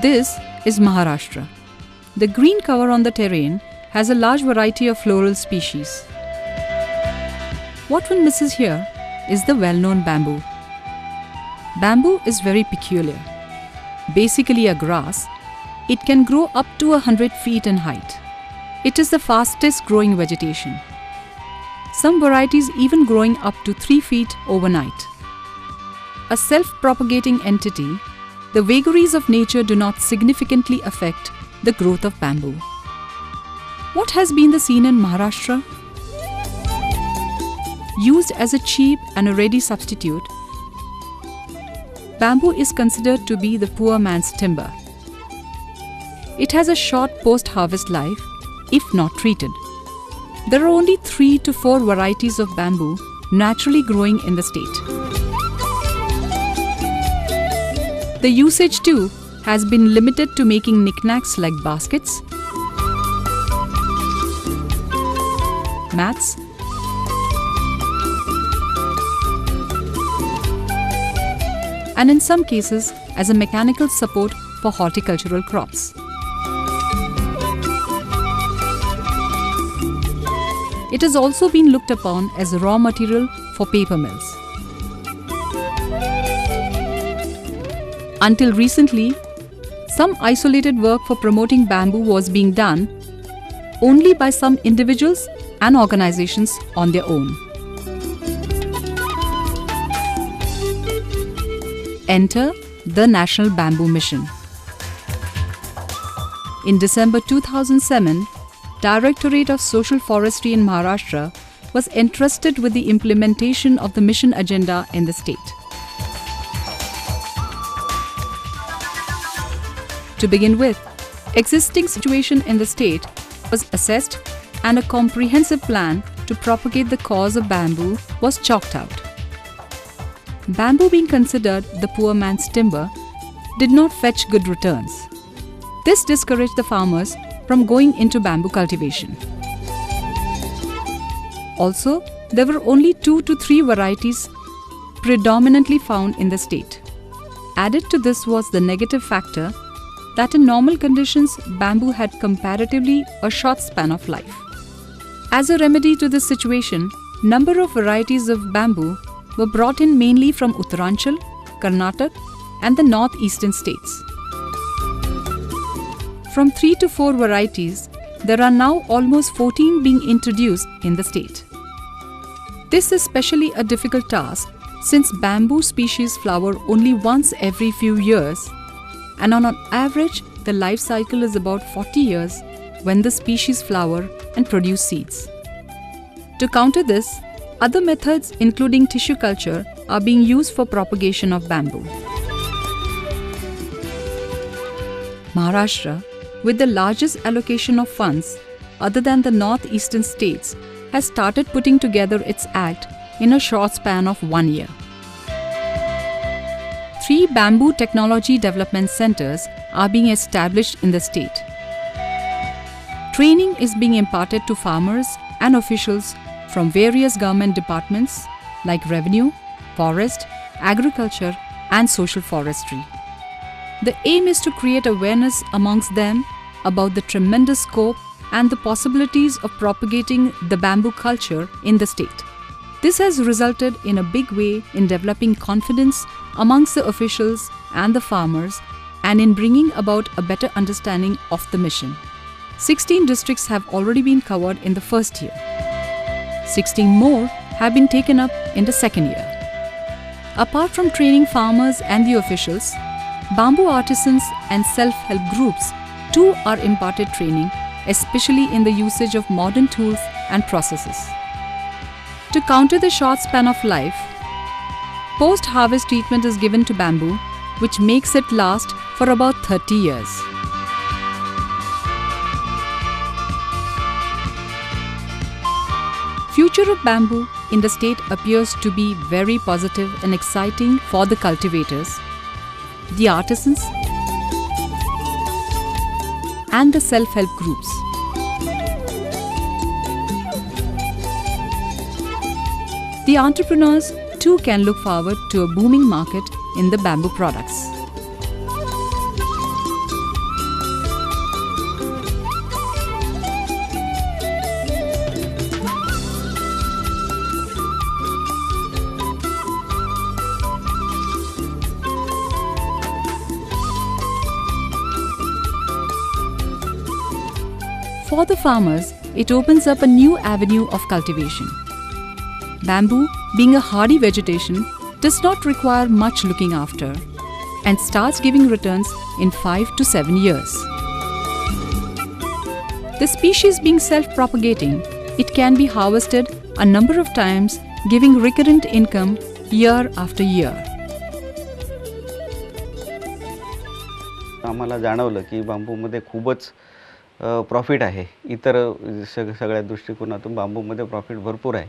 This is Maharashtra. The green cover on the terrain has a large variety of floral species. What one misses here is the well-known bamboo. Bamboo is very peculiar. Basically a grass, it can grow up to 100 feet in height. It is the fastest growing vegetation. Some varieties even growing up to 3 feet overnight. A self-propagating entity, the vagaries of nature do not significantly affect the growth of bamboo. What has been the scene in Maharashtra? Used as a cheap and a ready substitute, bamboo is considered to be the poor man's timber. It has a short post-harvest life if not treated. There are only 3 to 4 varieties of bamboo naturally growing in the state. The usage too has been limited to making knickknacks like baskets, mats, and in some cases as a mechanical support for horticultural crops. It has also been looked upon as a raw material for paper mills. Until recently, some isolated work for promoting bamboo was being done only by some individuals and organizations on their own. Enter the National Bamboo Mission. In December 2007, Directorate of Social Forestry in Maharashtra was entrusted with the implementation of the mission agenda in the state. To begin with, existing situation in the state was assessed and a comprehensive plan to propagate the cause of bamboo was chalked out. Bamboo, being considered the poor man's timber, did not fetch good returns. This discouraged the farmers from going into bamboo cultivation. Also, there were only 2 to 3 varieties predominantly found in the state. Added to this was the negative factor that in normal conditions, bamboo had comparatively a short span of life. As a remedy to this situation, number of varieties of bamboo were brought in mainly from Uttaranchal, Karnataka and the northeastern states. From 3 to 4 varieties, there are now almost 14 being introduced in the state. This is especially a difficult task since bamboo species flower only once every few years, and on an average, the life cycle is about 40 years when the species flower and produce seeds. To counter this, other methods including tissue culture are being used for propagation of bamboo. Maharashtra, with the largest allocation of funds other than the northeastern states, has started putting together its act in a short span of 1 year. 3 bamboo technology development centers are being established in the state. Training is being imparted to farmers and officials from various government departments like revenue, forest, agriculture, and social forestry. The aim is to create awareness amongst them about the tremendous scope and the possibilities of propagating the bamboo culture in the state. This has resulted in a big way in developing confidence amongst the officials and the farmers and in bringing about a better understanding of the mission. 16 districts have already been covered in the first year. 16 more have been taken up in the second year. Apart from training farmers and the officials, bamboo artisans and self-help groups too are imparted training, especially in the usage of modern tools and processes. To counter the short span of life, post-harvest treatment is given to bamboo, which makes it last for about 30 years. Future of bamboo in the state appears to be very positive and exciting for the cultivators, the artisans, and the self-help groups. The entrepreneurs too can look forward to a booming market in the bamboo products. For the farmers, it opens up a new avenue of cultivation. Bamboo, being a hardy vegetation, does not require much looking after and starts giving returns in 5 to 7 years. The species being self-propagating, it can be harvested a number of times, giving recurrent income year after year. आम्हाला जाणवलं की बांबूमध्ये खूपच profit आहे. इतर सगळ्या दृष्टिकोनातून बांबूमध्ये profit भरपूर आहे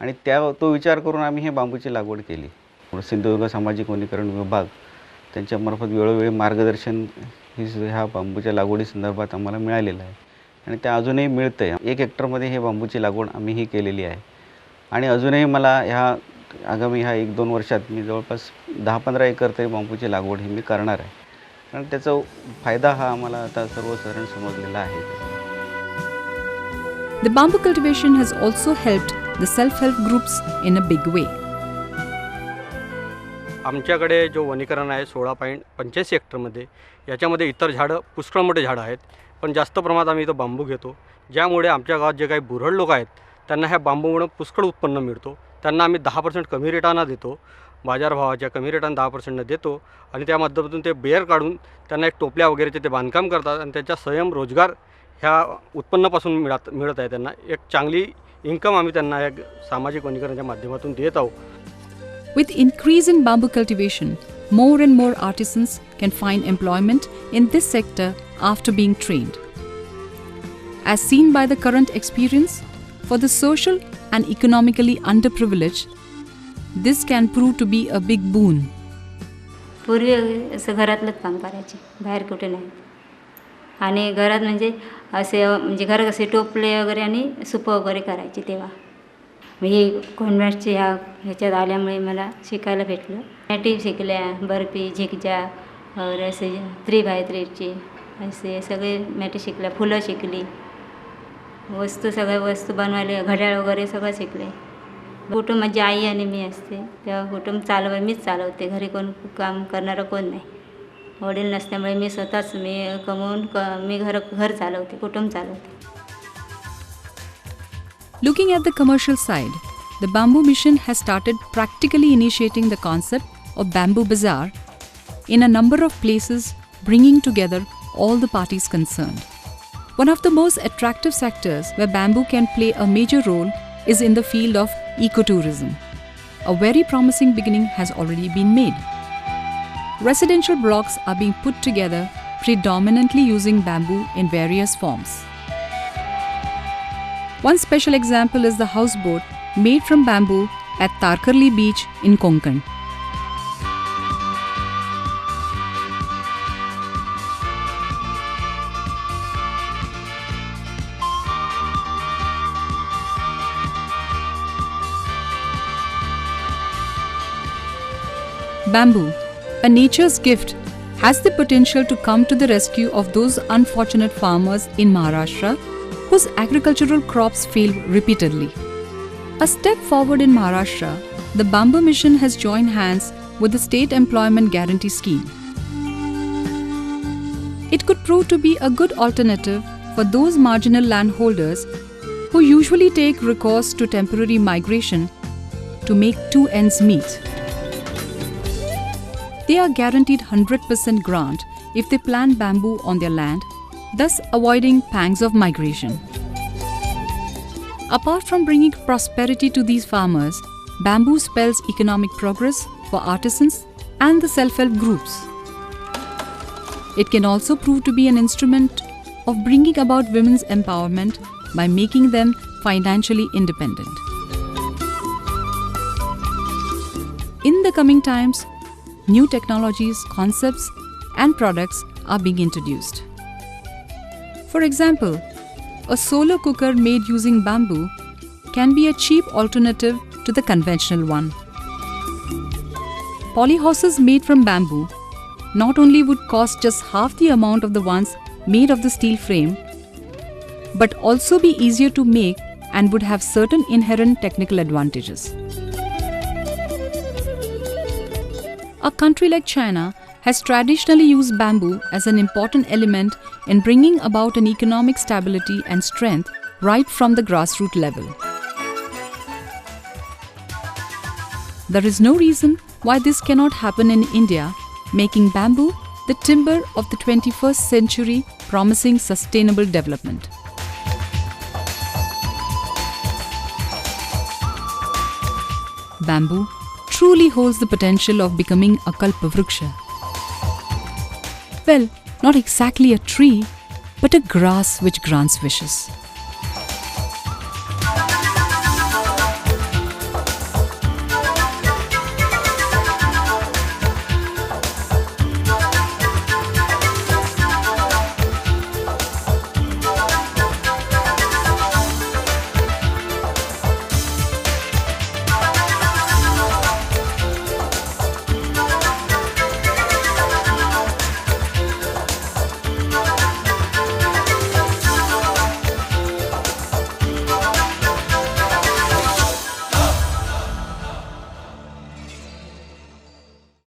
आणि तो विचार करून आम्ही हे बांबूची लागवड केली. सिंधुदुर्ग सामाजिक वनीकरण विभाग त्यांच्यामार्फत वेळोवेळी मार्गदर्शन ह्या बांबूच्या लागवडीसंदर्भात आम्हाला मिळालेलं आहे आणि ते अजूनही मिळतं आहे. 1 हेक्टरमध्ये हे बांबूची लागवड आम्ही केलेली आहे आणि अजूनही मला आगामी 1-2 वर्षात मी जवळपास 10-15 एकर तरी बांबूची लागवड ही मी करणार आहे. कारण त्याचा फायदा हा आम्हाला आता सर्वसाधारण समजलेला आहे. The bamboo cultivation has also helped the self-help groups in a big way. आमच्याकडे जो वनीकरण आहे 16.85 हेक्टरमध्ये, याच्यामध्ये इतर झाडं पुष्कळ मोठे झाडं आहेत, पण जास्त प्रमाणात आम्ही इथं बांबू घेतो. ज्यामुळे आमच्या गावात जे काही बुरहड लोक आहेत त्यांना ह्या बांबूमुळे पुष्कळ उत्पन्न मिळतो. त्यांना आम्ही 10% कमी रेटानं देतो, बाजारभावाच्या कमी रेटानं 10% देतो आणि त्या माध्यमातून ते बेर काढून त्यांना एक टोपल्या वगैरेचे ते बांधकाम करतात आणि त्याच्या स्वयं रोजगार ह्या उत्पन्नापासून मिळत आहे. त्यांना एक चांगली इन्कम आम्ही त्यांना या सामाजिक वनीकरणाच्या माध्यमातून देत आहोत. With increase in bamboo cultivation, more and more artisans can find employment in this sector after being trained. As seen by the current experience, for the social and economically underprivileged, this can prove to be a big boon. पूर्वी असं घरातलंच काम करायचे, बाहेर कुठे नाही. आणि घरात म्हणजे घरात असे टोपले वगैरे आणि सुपं वगैरे करायचे. तेव्हा हे कॉन्व्हेंटचे ह्याच्यात आल्यामुळे मला शिकायला भेटलं. मॅटी शिकल्या, बर्फी, झिकजा और असे 3x3चे असे सगळे मॅटी शिकल्या. फुलं शिकली, सगळ्या वस्तू बनवायला, घड्याळ वगैरे सगळं शिकले. कुटुंब माझी आई आणि मी असते, तेव्हा कुटुंब मीच चालवते. घरी कोण काम करणारं कोण नाही. वडील नसल्यामुळे मी स्वतःच कमवून मी घर चालवते, कुटुंब चालवते. Looking at the commercial side, the Bamboo Mission has started practically initiating the concept of Bamboo Bazaar in a number of places, bringing together all the parties concerned. One of the most attractive sectors where bamboo can play a major role is in the field of ecotourism. A very promising beginning has already been made. Residential blocks are being put together predominantly using bamboo in various forms. One special example is the houseboat made from bamboo at Tarkarli Beach in Konkan. Bamboo, a nature's gift, has the potential to come to the rescue of those unfortunate farmers in Maharashtra whose agricultural crops fail repeatedly. A step forward in Maharashtra, the Bamboo Mission has joined hands with the State Employment Guarantee Scheme. It could prove to be a good alternative for those marginal landholders who usually take recourse to temporary migration to make 2 ends meet. They are guaranteed 100% grant if they plant bamboo on their land, thus avoiding pangs of migration. Apart from bringing prosperity to these farmers, bamboo spells economic progress for artisans and the self-help groups. It can also prove to be an instrument of bringing about women's empowerment by making them financially independent. In the coming times, new technologies, concepts, and products are being introduced. For example, a solar cooker made using bamboo can be a cheap alternative to the conventional one. Polyhouses made from bamboo not only would cost just half the amount of the ones made of the steel frame, but also be easier to make and would have certain inherent technical advantages. A country like China has traditionally used bamboo as an important element in bringing about an economic stability and strength right from the grassroots level. There is no reason why this cannot happen in India, making bamboo the timber of the 21st century, promising sustainable development. Bamboo truly holds the potential of becoming a kalpavruksha. Well, not exactly a tree, but a grass which grants wishes.